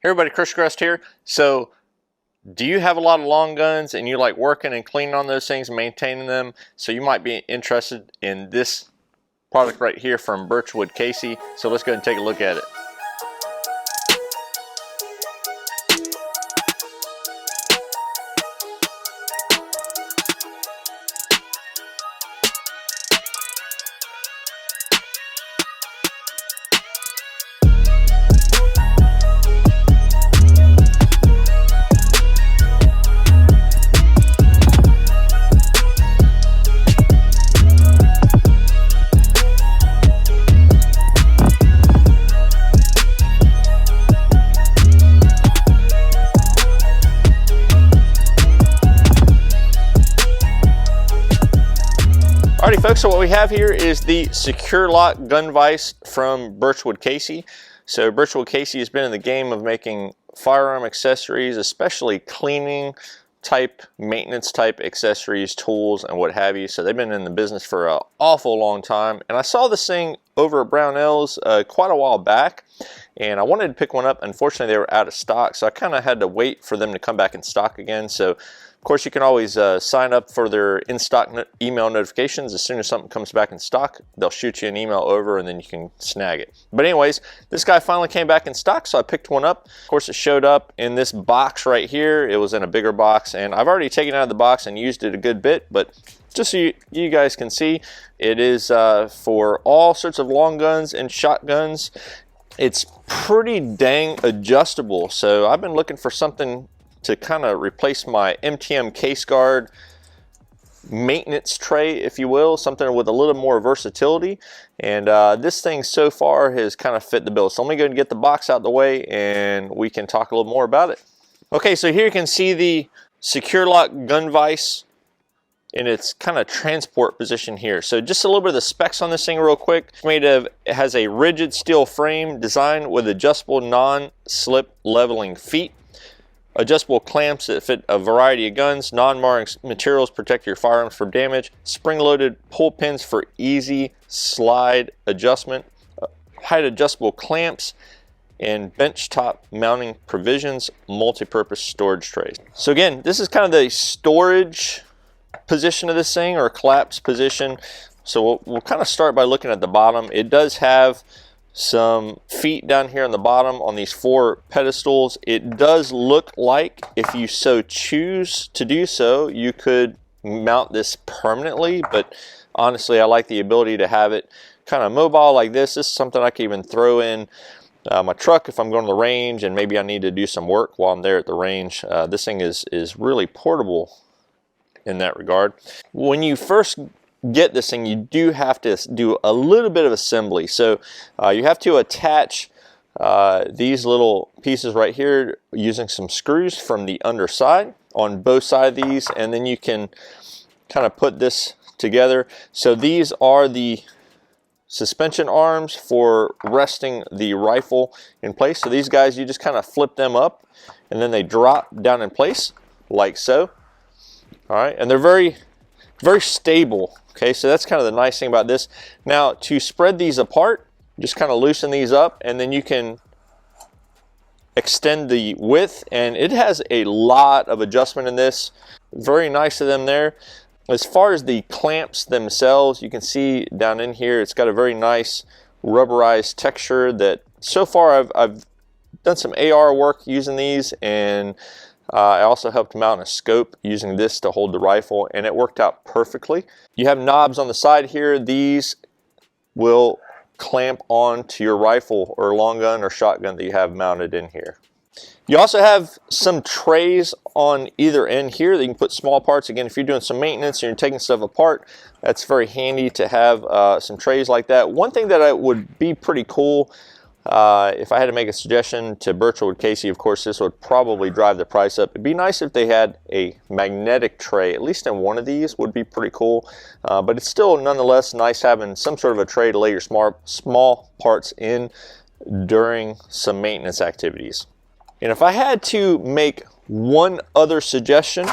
Hey everybody, Grest here. So, do you have a lot of long guns and you like working and cleaning on those things, maintaining them? So you might be interested in this product right here from Birchwood Casey. So let's go ahead and take a look at it. Alrighty folks, so what we have here is the Secure Lock Gun Vise from Birchwood Casey. So Birchwood Casey has been in the game of making firearm accessories, especially cleaning type, maintenance type accessories, tools, and what have you. So they've been in the business for an awful long time. And I saw this thing over at Brownells quite a while back, and I wanted to pick one up. Unfortunately, they were out of stock, so I kind of had to wait for them to come back in stock again. So of course, you can always sign up for their in-stock email notifications. As soon as something comes back in stock, they'll shoot you an email over and then you can snag it. But anyways, this guy finally came back in stock, so I picked one up. Of course, it showed up in this box right here. It was in a bigger box, and I've already taken it out of the box and used it a good bit, but just so you guys can see, it is for all sorts of long guns and shotguns. It's pretty dang adjustable, so I've been looking for something to kind of replace my MTM case guard maintenance tray, if you will, something with a little more versatility. And this thing so far has kind of fit the bill. So let me go and get the box out of the way and we can talk a little more about it. Okay, so here you can see the Secure Lock Gun Vise in its kind of transport position here. So just a little bit of the specs on this thing real quick. It has a rigid steel frame designed with adjustable non-slip leveling feet. Adjustable clamps that fit a variety of guns, non-marring materials protect your firearms from damage, spring-loaded pull pins for easy slide adjustment, height adjustable clamps, and bench top mounting provisions, multi-purpose storage trays. So again, this is kind of the storage position of this thing, or collapse position. So we'll kind of start by looking at the bottom. It does have some feet down here on the bottom on these 4 pedestals. It does look like, if you so choose to do so, you could mount this permanently, but honestly I like the ability to have it kind of mobile like this. This is something I can even throw in my truck if I'm going to the range and maybe I need to do some work while I'm there at the range. This thing is really portable in that regard. When you first get this thing, you do have to do a little bit of assembly. So you have to attach these little pieces right here using some screws from the underside on both sides of these, and then you can kind of put this together. So these are the suspension arms for resting the rifle in place. So these guys, you just kind of flip them up and then they drop down in place like so. All right, and they're very stable. Okay, so that's kind of the nice thing about this. Now, to spread these apart, just kind of loosen these up, and then you can extend the width, and it has a lot of adjustment in this. Very nice of them there. As far as the clamps themselves, you can see down in here, it's got a very nice rubberized texture that so far I've done some AR work using these, and I also helped mount a scope using this to hold the rifle, and it worked out perfectly. You have knobs on the side here. These will clamp onto your rifle or long gun or shotgun that you have mounted in here. You also have some trays on either end here that you can put small parts. Again, if you're doing some maintenance and you're taking stuff apart, that's very handy to have some trays like that. One thing that would be pretty cool, if I had to make a suggestion to Birchwood Casey, of course this would probably drive the price up. It'd be nice if they had a magnetic tray, at least in one of these would be pretty cool. But it's still nonetheless nice having some sort of a tray to lay your small parts in during some maintenance activities. And if I had to make one other suggestion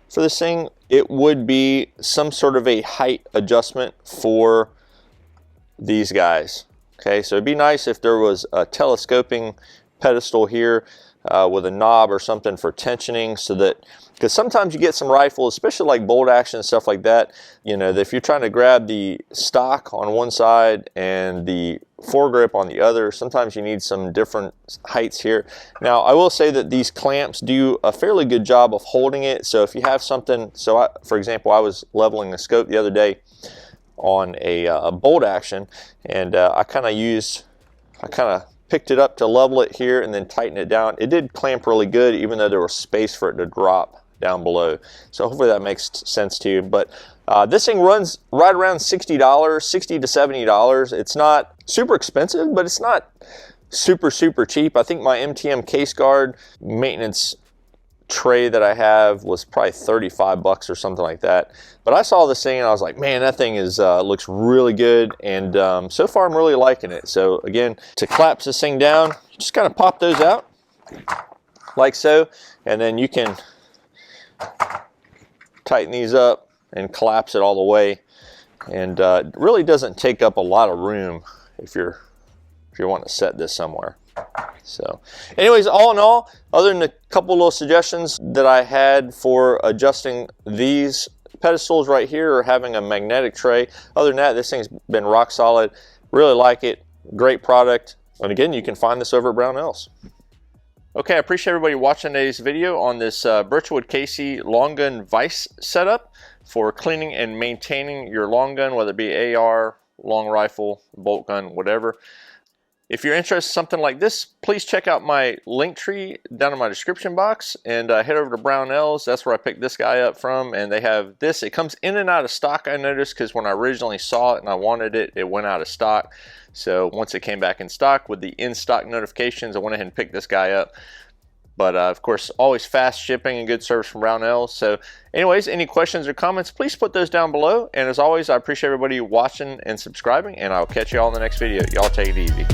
for this thing, it would be some sort of a height adjustment for these guys. Okay, so it'd be nice if there was a telescoping pedestal here with a knob or something for tensioning, so that, because sometimes you get some rifles, especially like bolt action and stuff like that, you know, that if you're trying to grab the stock on one side and the foregrip on the other, sometimes you need some different heights here. Now, I will say that these clamps do a fairly good job of holding it. So if you have something, so for example, I was leveling the scope the other day on a bolt action, and I kind of picked it up to level it here and then tighten it down. It did clamp really good, even though there was space for it to drop down below. So hopefully that makes sense to you. But this thing runs right around $60, $60 to $70. It's not super expensive, but it's not super cheap. I think my MTM case guard maintenance tray that I have was probably 35 bucks or something like that. But I saw this thing and I was like, man, that thing is looks really good, and so far I'm really liking it. So again, to collapse this thing down, just kind of pop those out like so, and then you can tighten these up and collapse it all the way, and it really doesn't take up a lot of room if you're wanting to set this somewhere. So anyways, all in all, other than a couple little suggestions that I had for adjusting these pedestals right here or having a magnetic tray, other than that, this thing's been rock solid. Really like it. Great product. And again, you can find this over at Brownells. Okay, I appreciate everybody watching today's video on this Birchwood Casey long gun vise setup for cleaning and maintaining your long gun, whether it be AR, long rifle, bolt gun, whatever. If you're interested in something like this, please check out my link tree down in my description box, and head over to Brownells. That's where I picked this guy up from, and they have this. It comes in and out of stock, I noticed, because when I originally saw it and I wanted it, it went out of stock. So once it came back in stock with the in-stock notifications, I went ahead and picked this guy up. But of course, always fast shipping and good service from Brownells. So anyways, any questions or comments, please put those down below. And as always, I appreciate everybody watching and subscribing, and I'll catch you all in the next video. Y'all take it easy.